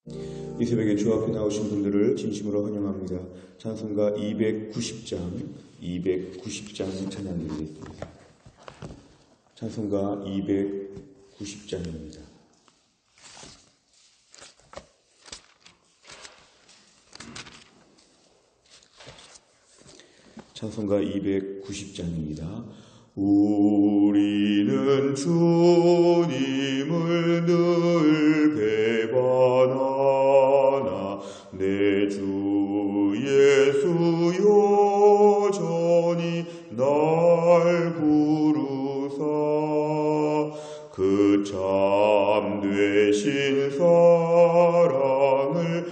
이 새벽에 주 앞에 나오신 분들을 진심으로 환영합니다. 찬송가 290장 찬양드리겠습니다. 찬송가 290장입니다. 찬송가 290장입니다. 우리는 주님을 늘 배반하나 내 주 예수 여전히 날 부르사 그 참되신 사랑을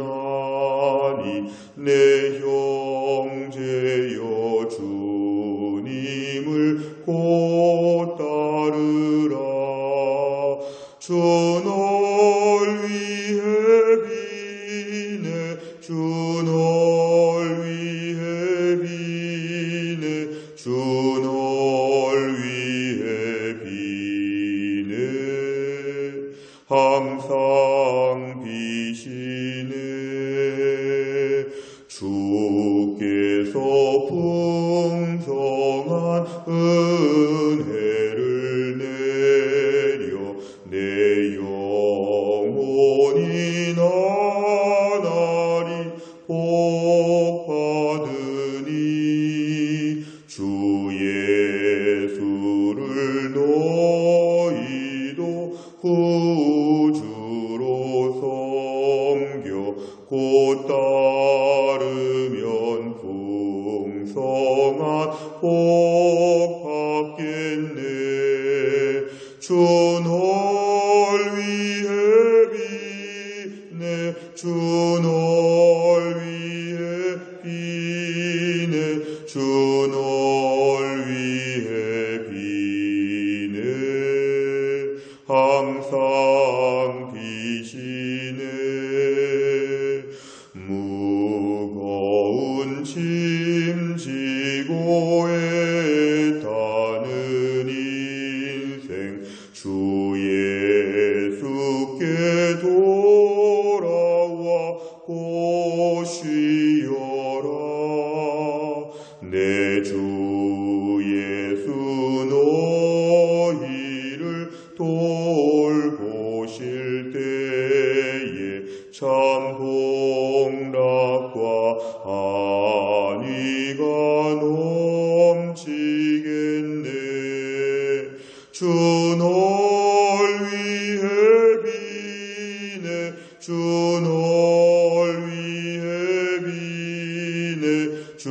베푸시나니 내 형제여 주님을 곧 따르라. 주 널 위해 비네 주 널 위해 비네 주 널 위해 비네 항상 비시네. 주께서 풍성한 은혜를 내려 내 영혼이 나날이 복받으니 주 예수를 너희도 구주로 섬겨 곧 따르면 풍성한 복 받겠네. 주 널 위해 비네 주 널 위해 비네 주 널 위해 비네 항상 비시네. 무거운 짐 지고 애타는 인생 주 예수께 돌아와 곧 쉬어라. 내 주 예수 너희를 돌보실 때에 참 복락과 안위가 넘치겠네. 주 널 위해 비네 주 널 위해 비네 주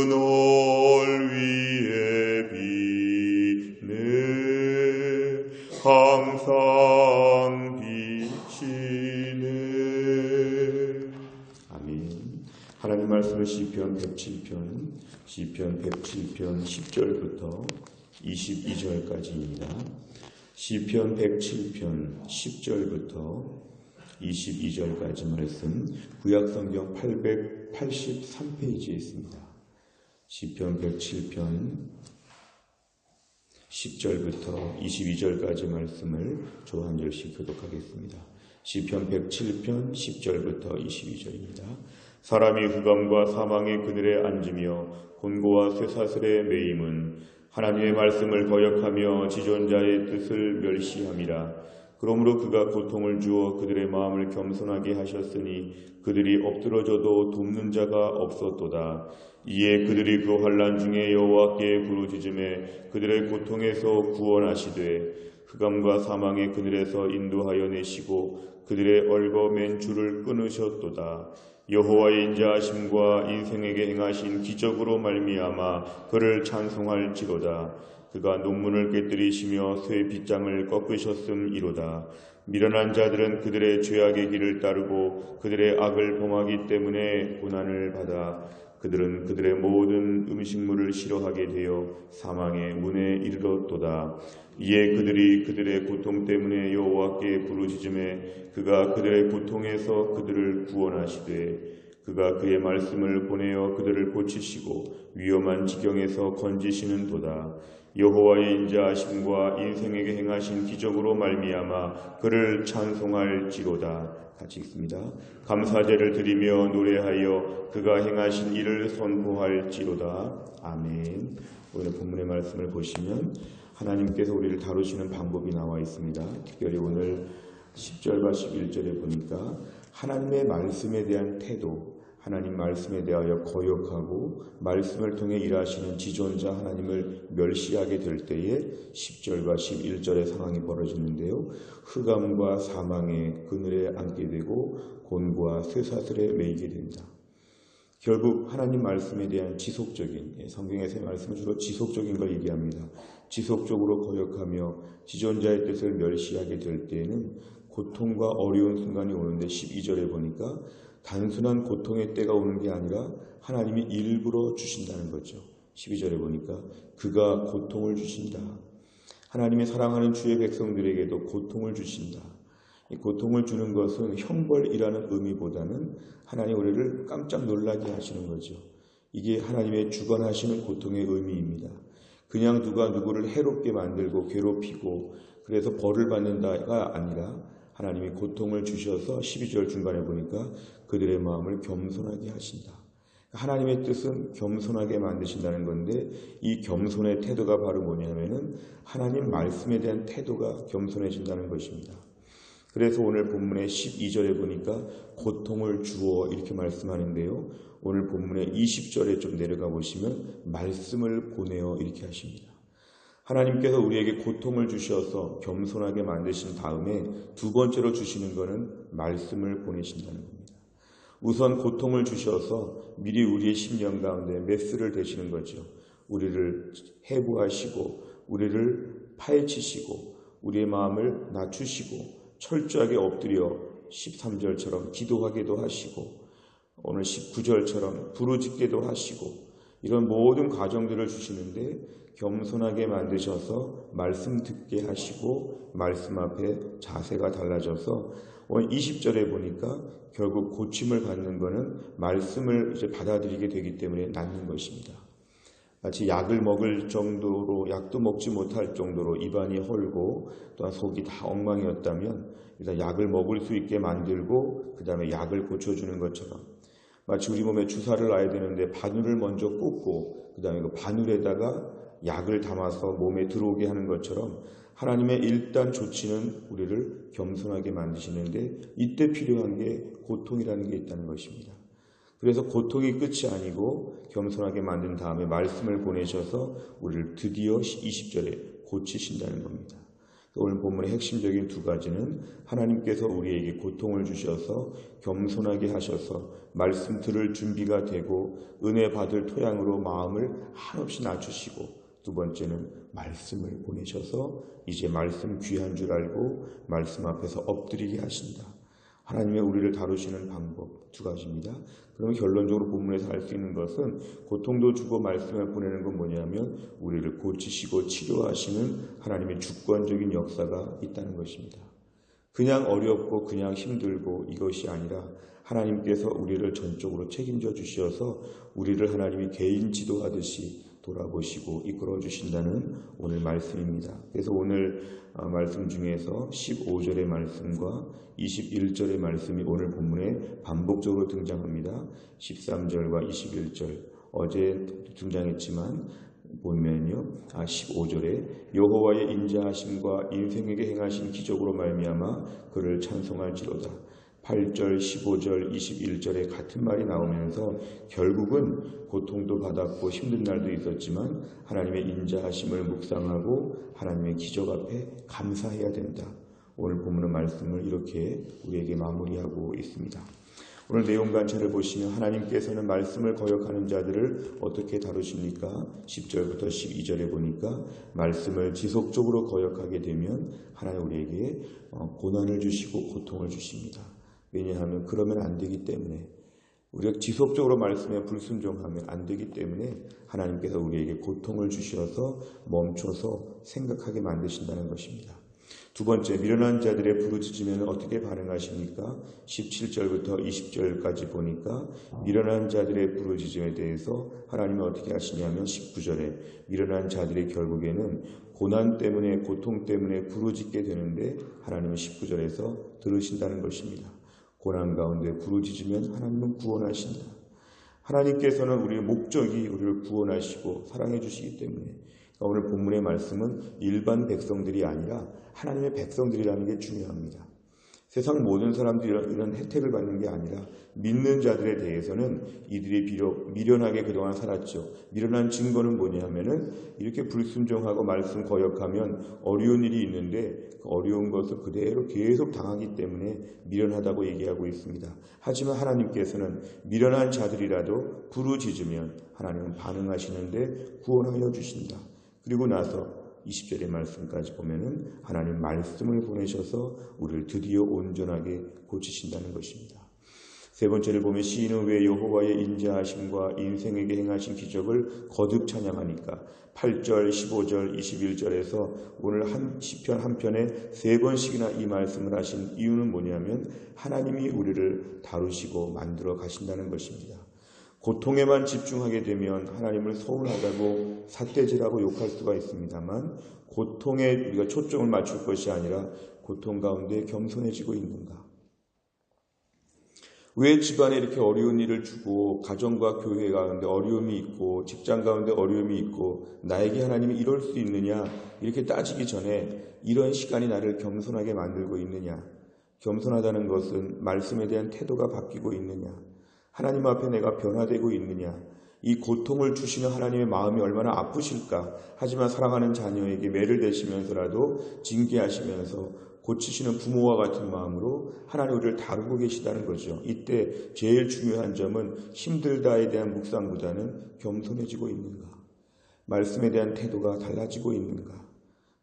널 위해 비네 항상 비시네. 아멘. 하나님 말씀은 시편 107편 10절부터 22절까지입니다. 시편 107편 10절부터 22절까지 말씀 구약성경 883페이지에 있습니다. 시편 107편 10절부터 22절까지 말씀을 조 한 절씩 교독하겠습니다. 시편 107편 10절부터 22절입니다. 사람이 흑암과 사망의 그늘에 앉으며 곤고와 쇠사슬에 매임은 하나님의 말씀을 거역하며 지존자의 뜻을 멸시함이라. 그러므로 그가 고통을 주어 그들의 마음을 겸손하게 하셨으니 그들이 엎드러져도 돕는 자가 없었도다. 이에 그들이 그 환난 중에 여호와께 부르짖음에 그들의 고통에서 구원하시되 흑암과 사망의 그늘에서 인도하여 내시고 그들의 얽어맨 줄을 끊으셨도다. 여호와의 인자하심과 인생에게 행하신 기적으로 말미암아 그를 찬송할지로다. 그가 논문을 깨뜨리시며 쇠 빗장을 꺾으셨음이로다. 미련한 자들은 그들의 죄악의 길을 따르고 그들의 악을 범하기 때문에 고난을 받아 그들은 그들의 모든 음식물을 싫어하게 되어 사망의 문에 이르렀도다. 이에 그들이 그들의 고통 때문에 여호와께 부르짖음에 그가 그들의 고통에서 그들을 구원하시되 그가 그의 말씀을 보내어 그들을 고치시고 위험한 지경에서 건지시는도다. 여호와의 인자하심과 인생에게 행하신 기적으로 말미암아 그를 찬송할지로다. 같이 읽습니다. 감사제를 드리며 노래하여 그가 행하신 일을 선포할지로다. 아멘. 오늘 본문의 말씀을 보시면 하나님께서 우리를 다루시는 방법이 나와 있습니다. 특별히 오늘 10절과 11절에 보니까 하나님의 말씀에 대한 태도, 하나님 말씀에 대하여 거역하고 말씀을 통해 일하시는 지존자 하나님을 멸시하게 될 때에 10절과 11절의 상황이 벌어지는데요. 흑암과 사망의 그늘에 앉게 되고 곤과 쇠사슬에 매이게 됩니다. 결국 하나님 말씀에 대한 지속적인, 성경에서의 말씀은 주로 지속적인 걸 얘기합니다. 지속적으로 거역하며 지존자의 뜻을 멸시하게 될 때에는 고통과 어려운 순간이 오는데 12절에 보니까 단순한 고통의 때가 오는 게 아니라 하나님이 일부러 주신다는 거죠. 12절에 보니까 그가 고통을 주신다. 하나님이 사랑하는 주의 백성들에게도 고통을 주신다. 이 고통을 주는 것은 형벌이라는 의미보다는 하나님 우리를 깜짝 놀라게 하시는 거죠. 이게 하나님의 주관하시는 고통의 의미입니다. 그냥 누가 누구를 해롭게 만들고 괴롭히고 그래서 벌을 받는다가 아니라 하나님이 고통을 주셔서 12절 중간에 보니까 그들의 마음을 겸손하게 하신다. 하나님의 뜻은 겸손하게 만드신다는 건데 이 겸손의 태도가 바로 뭐냐면은 하나님 말씀에 대한 태도가 겸손해진다는 것입니다. 그래서 오늘 본문의 12절에 보니까 고통을 주어 이렇게 말씀하는데요. 오늘 본문의 20절에 좀 내려가 보시면 말씀을 보내어 이렇게 하십니다. 하나님께서 우리에게 고통을 주셔서 겸손하게 만드신 다음에 두 번째로 주시는 것은 말씀을 보내신다는 겁니다. 우선 고통을 주셔서 미리 우리의 심령 가운데 메스를 대시는 거죠. 우리를 해부하시고 우리를 파헤치시고 우리의 마음을 낮추시고 철저하게 엎드려 13절처럼 기도하게도 하시고 오늘 19절처럼 부르짖게도 하시고 이런 모든 과정들을 주시는데 겸손하게 만드셔서 말씀 듣게 하시고 말씀 앞에 자세가 달라져서 오늘 20절에 보니까 결국 고침을 받는 것은 말씀을 이제 받아들이게 되기 때문에 낫는 것입니다. 마치 약을 먹을 정도로 약도 먹지 못할 정도로 입안이 헐고 또한 속이 다 엉망이었다면 일단 약을 먹을 수 있게 만들고 그 다음에 약을 고쳐주는 것처럼 마치 우리 몸에 주사를 놔야 되는데 바늘을 먼저 꽂고 그 다음에 그 바늘에다가 약을 담아서 몸에 들어오게 하는 것처럼 하나님의 일단 조치는 우리를 겸손하게 만드시는데 이때 필요한 게 고통이라는 게 있다는 것입니다. 그래서 고통이 끝이 아니고 겸손하게 만든 다음에 말씀을 보내셔서 우리를 드디어 20절에 고치신다는 겁니다. 오늘 본문의 핵심적인 두 가지는 하나님께서 우리에게 고통을 주셔서 겸손하게 하셔서 말씀 들을 준비가 되고 은혜 받을 토양으로 마음을 한없이 낮추시고 두 번째는 말씀을 보내셔서 이제 말씀 귀한 줄 알고 말씀 앞에서 엎드리게 하신다. 하나님의 우리를 다루시는 방법 두 가지입니다. 그러면 결론적으로 본문에서 알 수 있는 것은 고통도 주고 말씀을 보내는 건 뭐냐면 우리를 고치시고 치료하시는 하나님의 주권적인 역사가 있다는 것입니다. 그냥 어렵고 그냥 힘들고 이것이 아니라 하나님께서 우리를 전적으로 책임져 주셔서 우리를 하나님이 개인 지도하듯이 돌아보시고 이끌어 주신다는 오늘 말씀입니다. 그래서 오늘 말씀 중에서 15절의 말씀과 21절의 말씀이 오늘 본문에 반복적으로 등장합니다. 13절과 21절 어제 등장했지만 보면요, 15절에 여호와의 인자하심과 인생에게 행하신 기적으로 말미암아 그를 찬송할지로다. 8절, 15절, 21절에 같은 말이 나오면서 결국은 고통도 받았고 힘든 날도 있었지만 하나님의 인자하심을 묵상하고 하나님의 기적 앞에 감사해야 된다. 오늘 본문의 말씀을 이렇게 우리에게 마무리하고 있습니다. 오늘 내용 관찰을 보시면 하나님께서는 말씀을 거역하는 자들을 어떻게 다루십니까? 10절부터 12절에 보니까 말씀을 지속적으로 거역하게 되면 하나님 우리에게 고난을 주시고 고통을 주십니다. 왜냐하면 그러면 안 되기 때문에 우리가 지속적으로 말씀에 불순종하면 안 되기 때문에 하나님께서 우리에게 고통을 주셔서 멈춰서 생각하게 만드신다는 것입니다. 두 번째, 미련한 자들의 부르짖으면 어떻게 반응하십니까? 17절부터 20절까지 보니까 미련한 자들의 부르짖음에 대해서 하나님은 어떻게 하시냐면 19절에 미련한 자들이 결국에는 고난 때문에 고통 때문에 부르짖게 되는데 하나님은 19절에서 들으신다는 것입니다. 고난 가운데 부르짖으면 하나님은 구원하신다. 하나님께서는 우리의 목적이 우리를 구원하시고 사랑해 주시기 때문에 오늘 본문의 말씀은 일반 백성들이 아니라 하나님의 백성들이라는 게 중요합니다. 세상 모든 사람들이 이런 혜택을 받는 게 아니라 믿는 자들에 대해서는 이들이 비록 미련하게 그동안 살았죠. 미련한 증거는 뭐냐 하면은 이렇게 불순종하고 말씀 거역하면 어려운 일이 있는데 그 어려운 것을 그대로 계속 당하기 때문에 미련하다고 얘기하고 있습니다. 하지만 하나님께서는 미련한 자들이라도 부르짖으면 하나님은 반응하시는데 구원하여 주신다. 그리고 나서 20절의 말씀까지 보면은 하나님 말씀을 보내셔서 우리를 드디어 온전하게 고치신다는 것입니다. 세 번째를 보면 시인은 왜 여호와의 인자하심과 인생에게 행하신 기적을 거듭 찬양하니까 8절, 15절, 21절에서 오늘 시편 한 편에 세 번씩이나 이 말씀을 하신 이유는 뭐냐면 하나님이 우리를 다루시고 만들어 가신다는 것입니다. 고통에만 집중하게 되면 하나님을 서운하다고 삿대질하고 욕할 수가 있습니다만 고통에 우리가 초점을 맞출 것이 아니라 고통 가운데 겸손해지고 있는가? 왜 집안에 이렇게 어려운 일을 주고 가정과 교회 가운데 어려움이 있고 직장 가운데 어려움이 있고 나에게 하나님이 이럴 수 있느냐 이렇게 따지기 전에 이런 시간이 나를 겸손하게 만들고 있느냐? 겸손하다는 것은 말씀에 대한 태도가 바뀌고 있느냐? 하나님 앞에 내가 변화되고 있느냐? 이 고통을 주시는 하나님의 마음이 얼마나 아프실까? 하지만 사랑하는 자녀에게 매를 대시면서라도 징계하시면서 고치시는 부모와 같은 마음으로 하나님 우리를 다루고 계시다는 거죠. 이때 제일 중요한 점은 힘들다에 대한 묵상보다는 겸손해지고 있는가? 말씀에 대한 태도가 달라지고 있는가?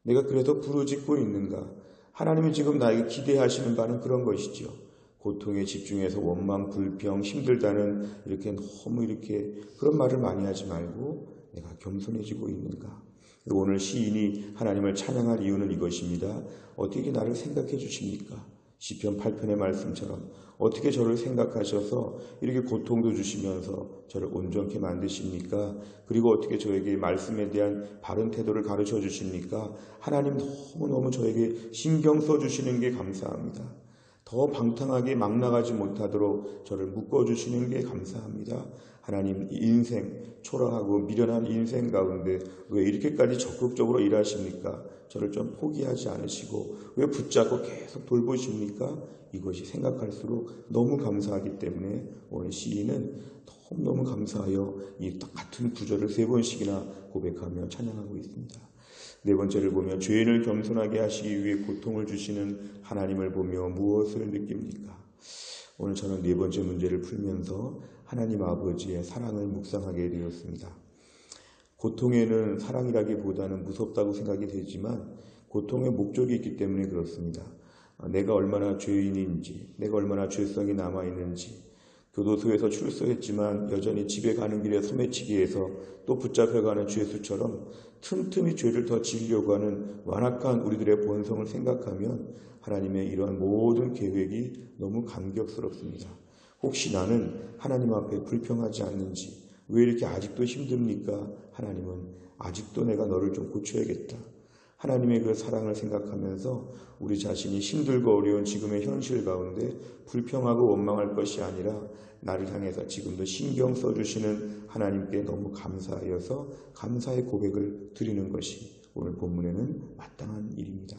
내가 그래서 부르짖고 있는가? 하나님이 지금 나에게 기대하시는 바는 그런 것이죠. 고통에 집중해서 원망, 불평, 힘들다는 이렇게 너무 이렇게 그런 말을 많이 하지 말고 내가 겸손해지고 있는가? 그리고 오늘 시인이 하나님을 찬양할 이유는 이것입니다. 어떻게 나를 생각해 주십니까? 시편 8편의 말씀처럼 어떻게 저를 생각하셔서 이렇게 고통도 주시면서 저를 온전케 만드십니까? 그리고 어떻게 저에게 말씀에 대한 바른 태도를 가르쳐 주십니까? 하나님 너무너무 저에게 신경 써주시는 게 감사합니다. 더 방탕하게 막 나가지 못하도록 저를 묶어주시는 게 감사합니다. 하나님 인생, 초라하고 미련한 인생 가운데 왜 이렇게까지 적극적으로 일하십니까? 저를 좀 포기하지 않으시고 왜 붙잡고 계속 돌보십니까? 이것이 생각할수록 너무 감사하기 때문에 오늘 시인은 너무너무 감사하여 이 같은 구절을 세 번씩이나 고백하며 찬양하고 있습니다. 네 번째를 보면 죄인을 겸손하게 하시기 위해 고통을 주시는 하나님을 보며 무엇을 느낍니까? 오늘 저는 네 번째 문제를 풀면서 하나님 아버지의 사랑을 묵상하게 되었습니다. 고통에는 사랑이라기보다는 무섭다고 생각이 되지만 고통의 목적이 있기 때문에 그렇습니다. 내가 얼마나 죄인인지, 내가 얼마나 죄성이 남아있는지, 교도소에서 출소했지만 여전히 집에 가는 길에 소매치기해서 또 붙잡혀가는 죄수처럼 틈틈이 죄를 더 지으려고 하는 완악한 우리들의 본성을 생각하면 하나님의 이러한 모든 계획이 너무 감격스럽습니다. 혹시 나는 하나님 앞에 불평하지 않는지, 왜 이렇게 아직도 힘듭니까? 하나님은 아직도 내가 너를 좀 고쳐야겠다. 하나님의 그 사랑을 생각하면서 우리 자신이 힘들고 어려운 지금의 현실 가운데 불평하고 원망할 것이 아니라 나를 향해서 지금도 신경 써주시는 하나님께 너무 감사하여서 감사의 고백을 드리는 것이 오늘 본문에는 마땅한 일입니다.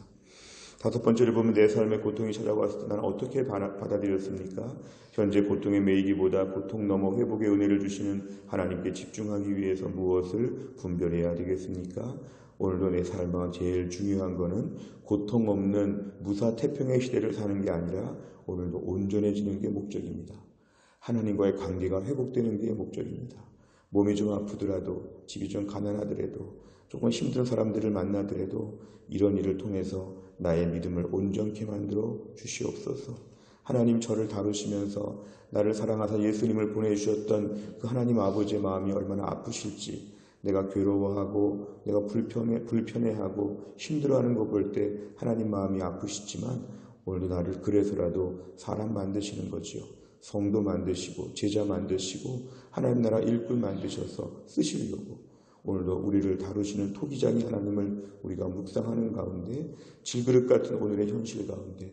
다섯 번째를 보면 내 삶에 고통이 찾아왔을 때 나는 어떻게 받아들였습니까? 현재 고통에 매이기보다 고통 넘어 회복의 은혜를 주시는 하나님께 집중하기 위해서 무엇을 분별해야 되겠습니까? 오늘도 내 삶에 제일 중요한 것은 고통 없는 무사태평의 시대를 사는 게 아니라 오늘도 온전해지는 게 목적입니다. 하나님과의 관계가 회복되는 게 목적입니다. 몸이 좀 아프더라도, 집이 좀 가난하더라도, 조금 힘든 사람들을 만나더라도 이런 일을 통해서 나의 믿음을 온전케 만들어 주시옵소서. 하나님 저를 다루시면서 나를 사랑하사 예수님을 보내주셨던 그 하나님 아버지의 마음이 얼마나 아프실지, 내가 괴로워하고 내가 불편해하고 힘들어하는 거 볼 때 하나님 마음이 아프시지만 오늘도 나를 그래서라도 사람 만드시는 거지요. 성도 만드시고 제자 만드시고 하나님 나라 일꾼 만드셔서 쓰시려고 오늘도 우리를 다루시는 토기장의 하나님을 우리가 묵상하는 가운데 질그릇 같은 오늘의 현실 가운데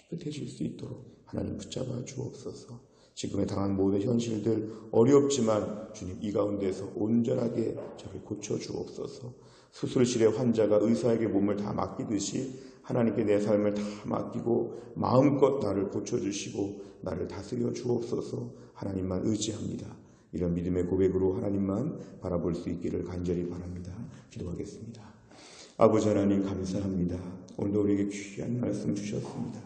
깨끗해질 수 있도록 하나님 붙잡아 주옵소서. 지금에 당한 모든 현실들 어렵지만 주님 이 가운데서 온전하게 저를 고쳐주옵소서. 수술실의 환자가 의사에게 몸을 다 맡기듯이 하나님께 내 삶을 다 맡기고 마음껏 나를 고쳐주시고 나를 다스려 주옵소서. 하나님만 의지합니다. 이런 믿음의 고백으로 하나님만 바라볼 수 있기를 간절히 바랍니다. 기도하겠습니다. 아버지 하나님 감사합니다. 오늘도 우리에게 귀한 말씀 주셨습니다.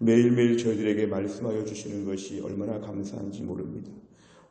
매일매일 저희들에게 말씀하여 주시는 것이 얼마나 감사한지 모릅니다.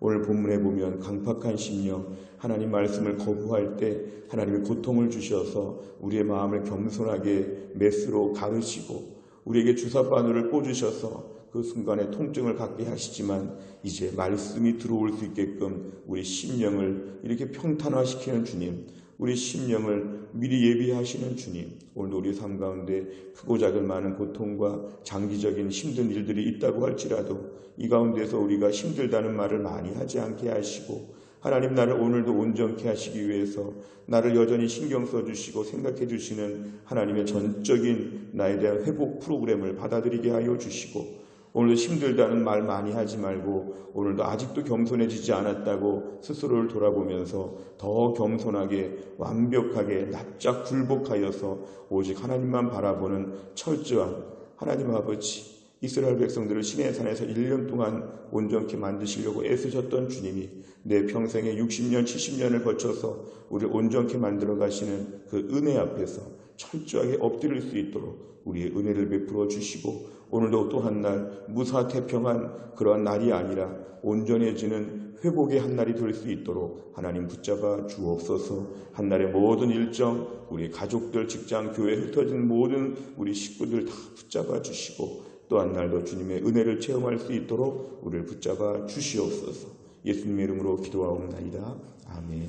오늘 본문에 보면 강팍한 심령, 하나님 말씀을 거부할 때 하나님의 고통을 주셔서 우리의 마음을 겸손하게 메스로 가르시고 우리에게 주사바늘을 꽂으셔서 그 순간에 통증을 갖게 하시지만 이제 말씀이 들어올 수 있게끔 우리 심령을 이렇게 평탄화시키는 주님, 우리 심령을 미리 예비하시는 주님, 오늘도 우리 삶 가운데 크고 작은 많은 고통과 장기적인 힘든 일들이 있다고 할지라도 이 가운데서 우리가 힘들다는 말을 많이 하지 않게 하시고 하나님 나를 오늘도 온전케 하시기 위해서 나를 여전히 신경 써주시고 생각해 주시는 하나님의 전적인 나에 대한 회복 프로그램을 받아들이게 하여 주시고 오늘도 힘들다는 말 많이 하지 말고 오늘도 아직도 겸손해지지 않았다고 스스로를 돌아보면서 더 겸손하게 완벽하게 납작 굴복하여서 오직 하나님만 바라보는 철저한 하나님 아버지, 이스라엘 백성들을 시내산에서 1년 동안 온전케 만드시려고 애쓰셨던 주님이 내 평생에 60년, 70년을 거쳐서 우리를 온전케 만들어 가시는 그 은혜 앞에서 철저하게 엎드릴 수 있도록 우리의 은혜를 베풀어 주시고 오늘도 또 한 날 무사태평한 그러한 날이 아니라 온전해지는 회복의 한 날이 될 수 있도록 하나님 붙잡아 주옵소서. 한 날의 모든 일정, 우리 가족들, 직장, 교회 흩어진 모든 우리 식구들 다 붙잡아 주시고 또 한 날도 주님의 은혜를 체험할 수 있도록 우리를 붙잡아 주시옵소서. 예수님의 이름으로 기도하옵나이다. 아멘.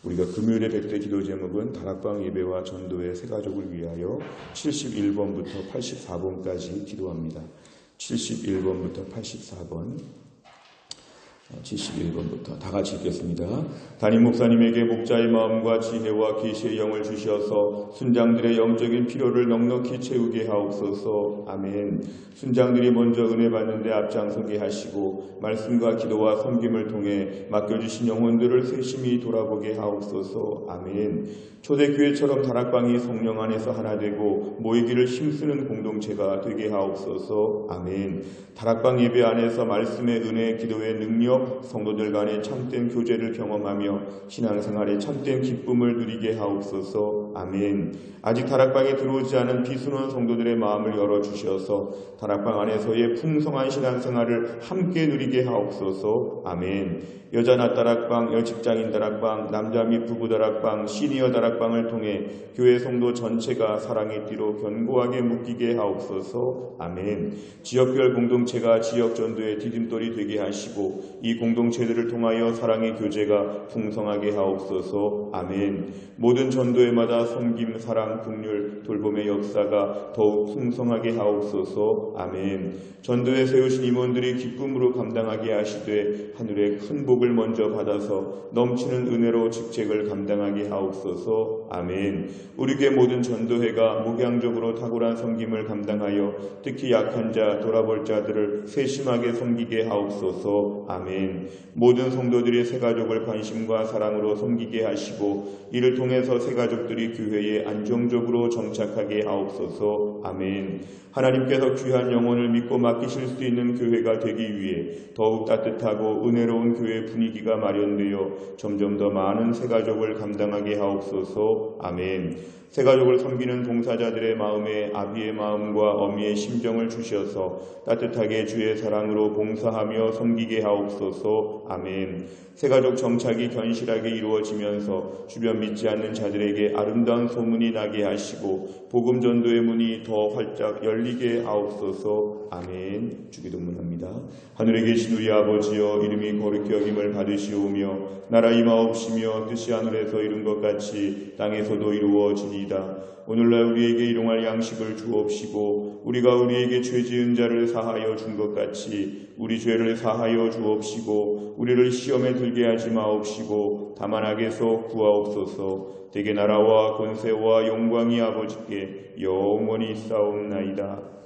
우리가 금요일에 뵙때 기도 제목은 다락방 예배와 전도의 세 가족을 위하여 71번부터 84번까지 기도합니다. 71번부터 84번 71번부터 다 같이 읽겠습니다. 담임 목사님에게 목자의 마음과 지혜와 계시의 영을 주셔서 순장들의 영적인 필요를 넉넉히 채우게 하옵소서. 아멘. 순장들이 먼저 은혜 받는데 앞장서게 하시고 말씀과 기도와 섬김을 통해 맡겨주신 영혼들을 세심히 돌아보게 하옵소서. 아멘. 초대교회처럼 다락방이 성령 안에서 하나 되고 모이기를 힘쓰는 공동체가 되게 하옵소서. 아멘. 다락방 예배 안에서 말씀의 은혜, 기도의 능력, 성도들 간의 참된 교제를 경험하며 신앙생활의 참된 기쁨을 누리게 하옵소서. 아멘. 아직 다락방에 들어오지 않은 비순원 성도들의 마음을 열어주셔서 다락방 안에서의 풍성한 신앙생활을 함께 누리게 하옵소서. 아멘. 여자 낮 다락방, 여직장인 다락방, 남자 및 부부 다락방, 시니어 다락방을 통해 교회 성도 전체가 사랑의 띠로 견고하게 묶이게 하옵소서. 아멘. 지역별 공동체가 지역 전도의 디딤돌이 되게 하시고 이 공동체들을 통하여 사랑의 교제가 풍성하게 하옵소서. 아멘. 모든 전도회마다 섬김, 사랑, 긍휼, 돌봄의 역사가 더욱 풍성하게 하옵소서. 아멘. 전도에 세우신 임원들이 기쁨으로 감당하게 하시되 하늘의 큰 복을 먼저 받아서 넘치는 은혜로 직책을 감당하게 하옵소서. 아멘. 우리 교회 모든 전도회가 목양적으로 탁월한 섬김을 감당하여 특히 약한 자, 돌아볼 자들을 세심하게 섬기게 하옵소서. 아멘. 모든 성도들이 새가족을 관심과 사랑으로 섬기게 하시고 이를 통해서 새가족들이 교회에 안정적으로 정착하게 하옵소서. 아멘. 하나님께서 귀한 영혼을 믿고 맡기실 수 있는 교회가 되기 위해 더욱 따뜻하고 은혜로운 교회 분위기가 마련되어 점점 더 많은 새가족을 감당하게 하옵소서. 아멘. 새가족을 섬기는 봉사자들의 마음에 아비의 마음과 어미의 심정을 주셔서 따뜻하게 주의 사랑으로 봉사하며 섬기게 하옵소서. 주옵소서. 아멘. 새가족 정착이 견실하게 이루어지면서 주변 믿지 않는 자들에게 아름다운 소문이 나게 하시고 복음 전도의 문이 더 활짝 열리게 하옵소서. 아멘. 주기도문합니다. 하늘에 계신 우리 아버지여, 이름이 거룩히 여김을 받으시오며 나라 임하옵시며 뜻이 하늘에서 이룬 것 같이 땅에서도 이루어지리이다. 오늘날 우리에게 일용할 양식을 주옵시고 우리가 우리에게 죄 지은 자를 사하여 준 것 같이 우리 죄를 사하여 주옵시고 우리를 시험에 들게 하지 마옵시고 다만 악에서 구하옵소서. 대개 나라와 권세와 영광이 아버지께 영원히 있사옵나이다.